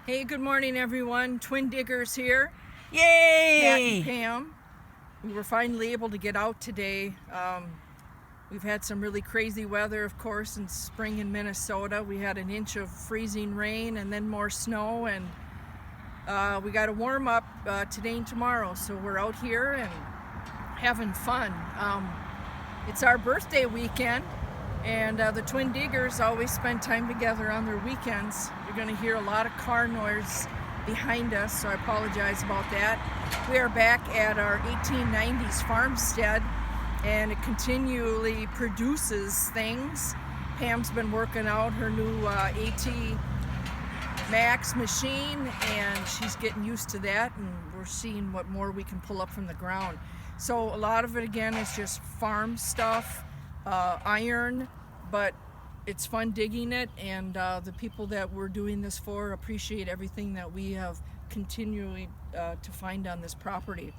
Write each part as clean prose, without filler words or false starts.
Hey, good morning everyone. Twin Diggers here. Yay! Pat and Pam. We were finally able to get out today. We've had some really crazy weather, of course, in spring in Minnesota. We had an inch of freezing rain and then more snow, and we got a warm up today and tomorrow. So we're out here and having fun. It's our birthday weekend, and the Twin Diggers always spend time together on their weekends. You're going to hear a lot of car noise behind us, so I apologize about that. We are back at our 1890s farmstead, and it continually produces things. Pam's been working out her new AT Max machine, and she's getting used to that, and we're seeing what more we can pull up from the ground. So a lot of it, again, is just farm stuff, iron, but it's fun digging it, and the people that we're doing this for appreciate everything that we have continually to find on this property.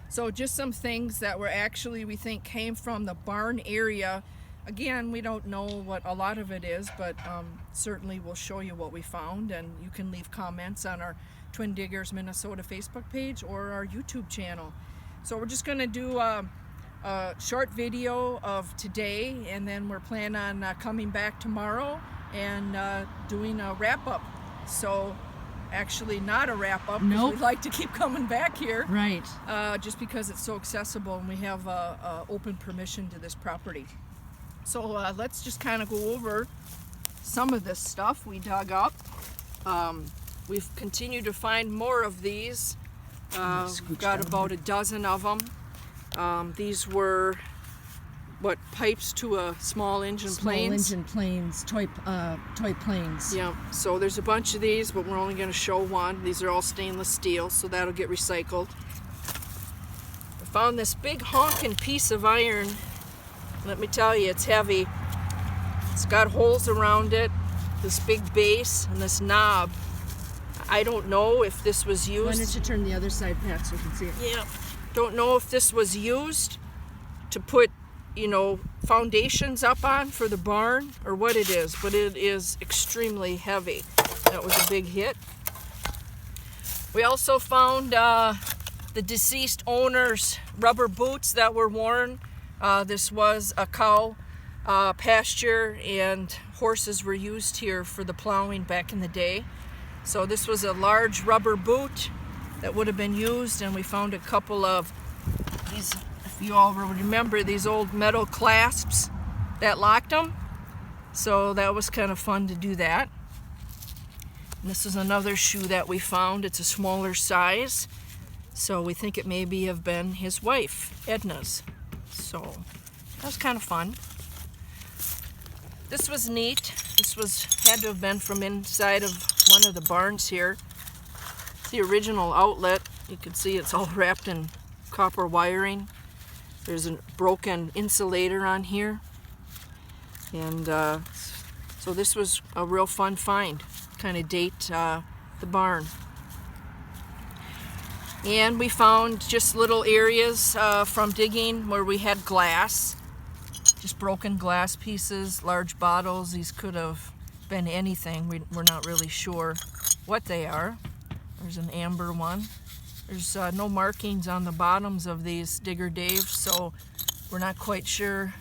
So just some things that were actually, we think, came from the barn area. Again, we don't know what a lot of it is, but certainly we'll show you what we found, and you can leave comments on our Twin Diggers Minnesota Facebook page or our YouTube channel. So we're just going to do a short video of today, and then we're planning on coming back tomorrow and doing a wrap-up. So actually not a wrap-up, because Nope. we'd like to keep coming back here. Right. Just because it's so accessible and we have open permission to this property. So let's just kind of go over some of this stuff we dug up. We've continued to find more of these. We've got about a dozen of them. These were pipes to a small engine planes. Small engine planes, toy planes. Yeah, so there's a bunch of these, but we're only going to show one. These are all stainless steel, so that'll get recycled. I found this big honking piece of iron. Let me tell you, it's heavy. It's got holes around it, this big base, and this knob. I don't know if this was used. Why don't you turn the other side, Pat, so you can see it? Yeah. Don't know if this was used to put, foundations up on for the barn or what it is, but it is extremely heavy. That was a big hit. We also found the deceased owner's rubber boots that were worn. This was a cow pasture, and horses were used here for the plowing back in the day. So this was a large rubber boot that would have been used, and we found a couple of these, if you all remember, these old metal clasps that locked them. So that was kind of fun to do that. And this is another shoe that we found. It's a smaller size, so we think it maybe have been his wife, Edna's. So that was kind of fun. This was neat. This had to have been from inside of one of the barns here. The original outlet, you can see it's all wrapped in copper wiring. There's a broken insulator on here, and so this was a real fun find, kind of date the barn. And we found just little areas from digging where we had glass, just broken glass pieces, large bottles. These could have been anything. We're not really sure what they are. There's an amber one. There's no markings on the bottoms of these Digger Daves, so we're not quite sure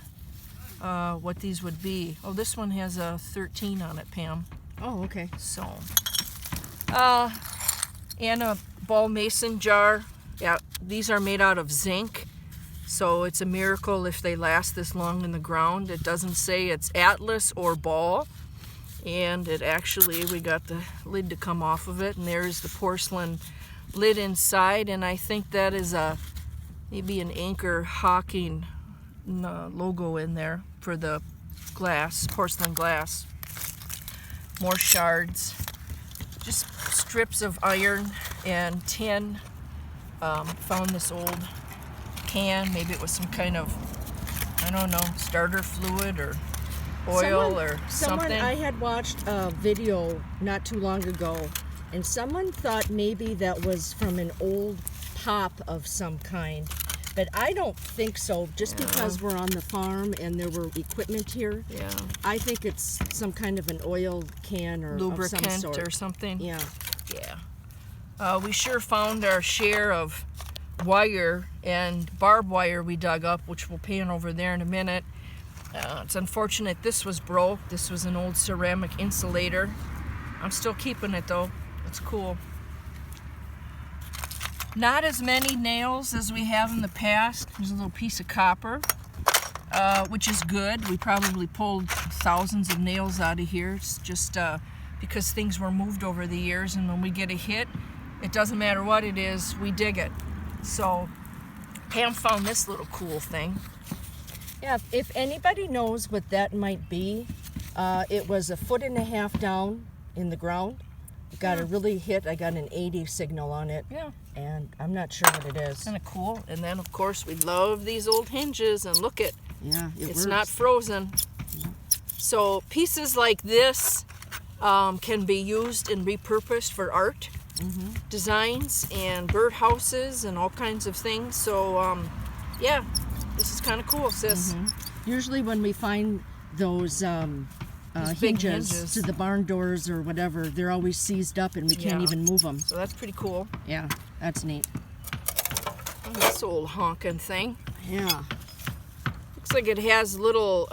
what these would be. Oh, this one has a 13 on it, Pam. Oh, okay. So, and a ball mason jar. Yeah, these are made out of zinc, so it's a miracle if they last this long in the ground. It doesn't say it's Atlas or ball. And it actually, we got the lid to come off of it, and there's the porcelain lid inside, and I think that is maybe an Anchor Hawking logo in there for the glass, porcelain glass. More shards, just strips of iron and tin. Found this old can, maybe it was some kind of, I don't know, starter fluid or oil or something. I had watched a video not too long ago, and someone thought maybe that was from an old pop of some kind, But I don't think so, just because we're on the farm and there were equipment here. Yeah. I think it's some kind of an oil can or Lubricant of some sort. or something. Yeah. Yeah. We sure found our share of wire and barbed wire we dug up, which we'll pan over there in a minute. It's unfortunate this was broke. This was an old ceramic insulator. I'm still keeping it though. It's cool. Not as many nails as we have in the past. There's a little piece of copper, which is good. We probably pulled thousands of nails out of here. It's just because things were moved over the years, and when we get a hit, it doesn't matter what it is, we dig it. So Pam found this little cool thing. Yeah, if anybody knows what that might be, it was 1.5 foot down in the ground. It got a really hit. I got an 80 signal on it. Yeah. And I'm not sure what it is. Kind of cool. And then, of course, we love these old hinges. And look at, yeah, it's works. not frozen. Yeah. So pieces like this can be used and repurposed for art designs and birdhouses and all kinds of things. So, yeah, this is kind of cool, sis. Usually when we find those big hinges to the barn doors or whatever, they're always seized up and we can't even move them. So that's pretty cool. Yeah, that's neat. Oh, this old honking thing. Yeah. Looks like it has little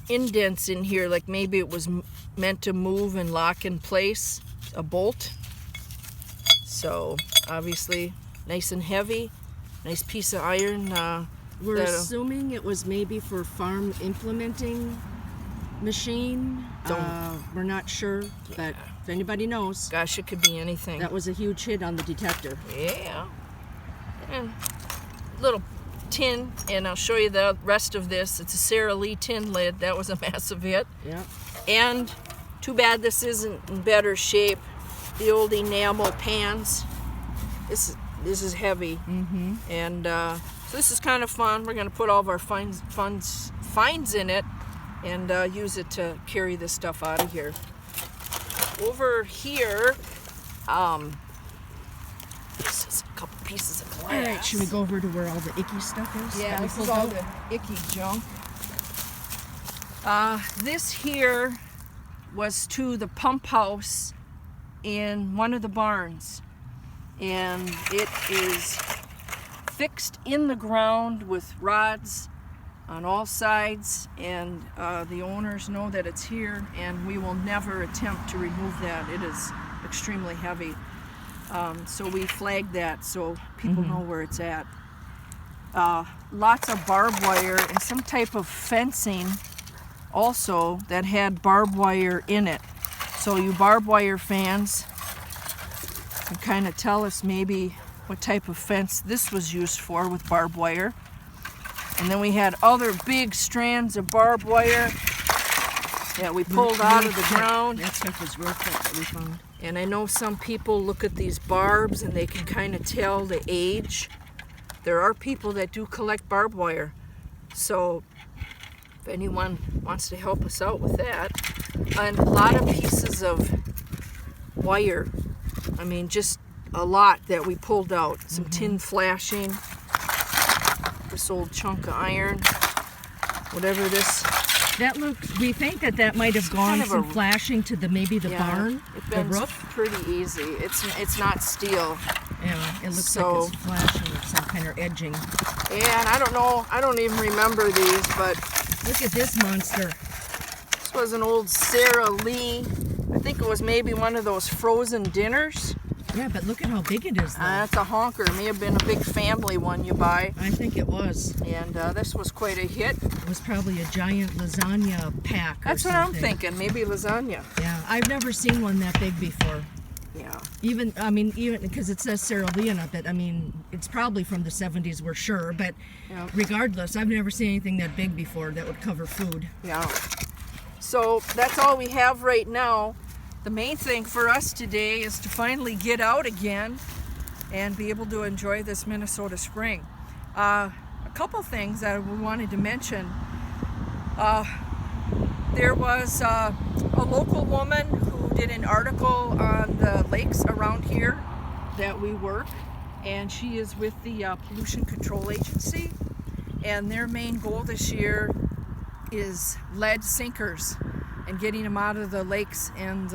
indents in here, like maybe it was meant to move and lock in place a bolt. So obviously nice and heavy. Nice piece of iron. We're assuming it was maybe for farm implementing machine. We're not sure, but if anybody knows, Gosh, it could be anything. that was a huge hit on the detector. Yeah. And little tin, and I'll show you the rest of this. It's a Sara Lee tin lid. That was a massive hit. Yeah. And too bad this isn't in better shape. The old enamel pans. This is heavy. And so this is kind of fun. We're going to put all of our finds in it and use it to carry this stuff out of here. Over here, this is a couple pieces of glass. All right, should we go over to where all the icky stuff is? Yeah, that we this is pulled all out? the icky junk. This here was to the pump house in one of the barns, and it is fixed in the ground with rods on all sides, and the owners know that it's here, and we will never attempt to remove that. It is extremely heavy. So we flagged that so people know where it's at. Lots of barbed wire and some type of fencing also that had barbed wire in it. So you barbed wire fans can kind of tell us maybe what type of fence this was used for with barbed wire. And then we had other big strands of barbed wire that we pulled out of the ground. That stuff was real thick that we found. And I know some people look at these barbs and they can kind of tell the age. There are people that do collect barbed wire. So if anyone wants to help us out with that. And a lot of pieces of wire. I mean, just a lot that we pulled out. Some tin flashing. This old chunk of iron. Whatever this. That looked, we think that might have gone kind of some a- flashing to the barn, It the bends roof. pretty easy. It's not steel. Yeah, it looks So- like it's flashing with some kind of edging. And I don't know, I don't even remember these, but Look at this monster. this was an old Sara Lee. I think it was maybe one of those frozen dinners. Yeah, but look at how big it is, though. That's a honker. May have been a big family one you buy. I think it was. And this was quite a hit. It was probably a giant lasagna pack. That's or what I'm something. thinking. Maybe lasagna. Yeah, I've never seen one that big before. Yeah. Even because it says Sara Lee on it, but I mean, it's probably from the 70s, we're sure. But Yeah. regardless, I've never seen anything that big before that would cover food. Yeah. So that's all we have right now. The main thing for us today is to finally get out again and be able to enjoy this Minnesota spring. A couple things that we wanted to mention. There was a local woman who did an article on the lakes around here that we work, and she is with the Pollution Control Agency, and their main goal this year is lead sinkers and getting them out of the lakes and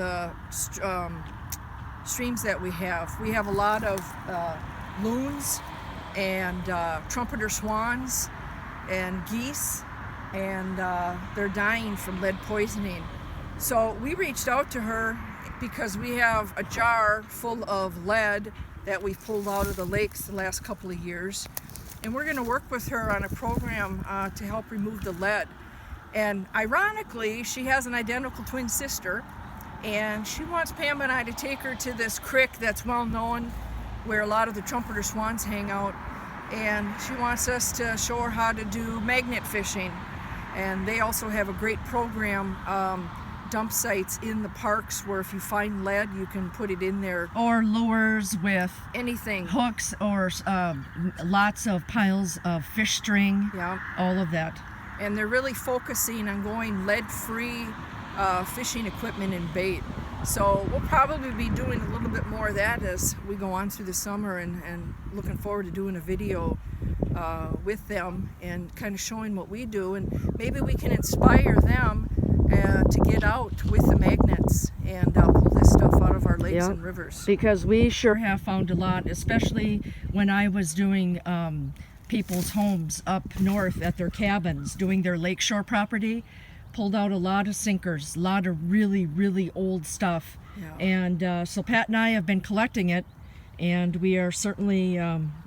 streams that we have. We have a lot of loons and trumpeter swans and geese, and they're dying from lead poisoning. So we reached out to her because we have a jar full of lead that we've pulled out of the lakes the last couple of years, and we're going to work with her on a program to help remove the lead. And ironically, she has an identical twin sister, and she wants Pam and I to take her to this creek that's well known where a lot of the trumpeter swans hang out, and she wants us to show her how to do magnet fishing. And they also have a great program, dump sites in the parks where if you find lead, you can put it in there. Or lures with anything, hooks, or lots of piles of fish string. Yeah, all of that. And they're really focusing on going lead-free fishing equipment and bait. So we'll probably be doing a little bit more of that as we go on through the summer, and looking forward to doing a video with them and kind of showing what we do, and maybe we can inspire them to get out with the magnets and pull this stuff out of our lakes and rivers. Because we sure have found a lot, especially when I was doing people's homes up north at their cabins, doing their lakeshore property. Pulled out a lot of sinkers, a lot of really, really old stuff. Yeah. And so Pat and I have been collecting it, and we are certainly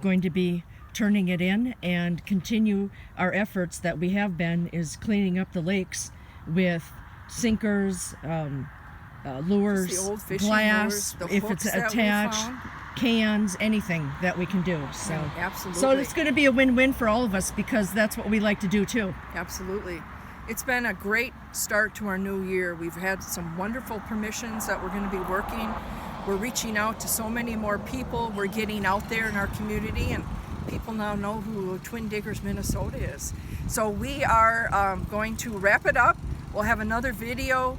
going to be turning it in and continue our efforts that we have been, is cleaning up the lakes with sinkers, lures, just the old fishing glass, lures, the if it's hooks that we attached, found. Cans, anything that we can do. So, absolutely. So it's going to be a win-win for all of us, because that's what we like to do too. Absolutely. It's been a great start to our new year. We've had some wonderful permissions that we're going to be working. We're reaching out to so many more people. We're getting out there in our community, and people now know who Twin Diggers, Minnesota is. So we are going to wrap it up. We'll have another video.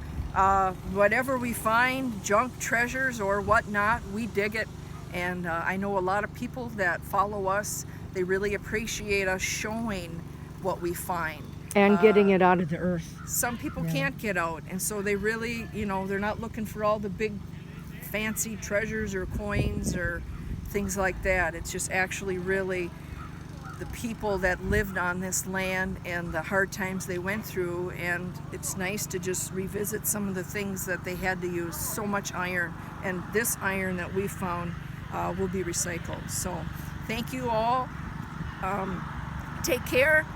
Whatever we find, junk, treasures, or whatnot, we dig it. And I know a lot of people that follow us, they really appreciate us showing what we find. And getting it out of the earth. Some people can't get out, and so they really, they're not looking for all the big fancy treasures or coins or things like that. It's just actually really the people that lived on this land and the hard times they went through, and it's nice to just revisit some of the things that they had to use. So much iron, and this iron that we found will be recycled. So thank you all. Take care.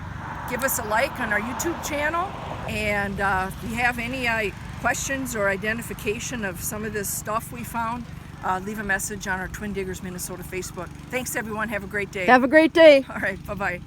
Give us a like on our YouTube channel, and if you have any questions or identification of some of this stuff we found, leave a message on our Twin Diggers Minnesota Facebook. Thanks everyone. Have a great day. Have a great day. All right. Bye-bye.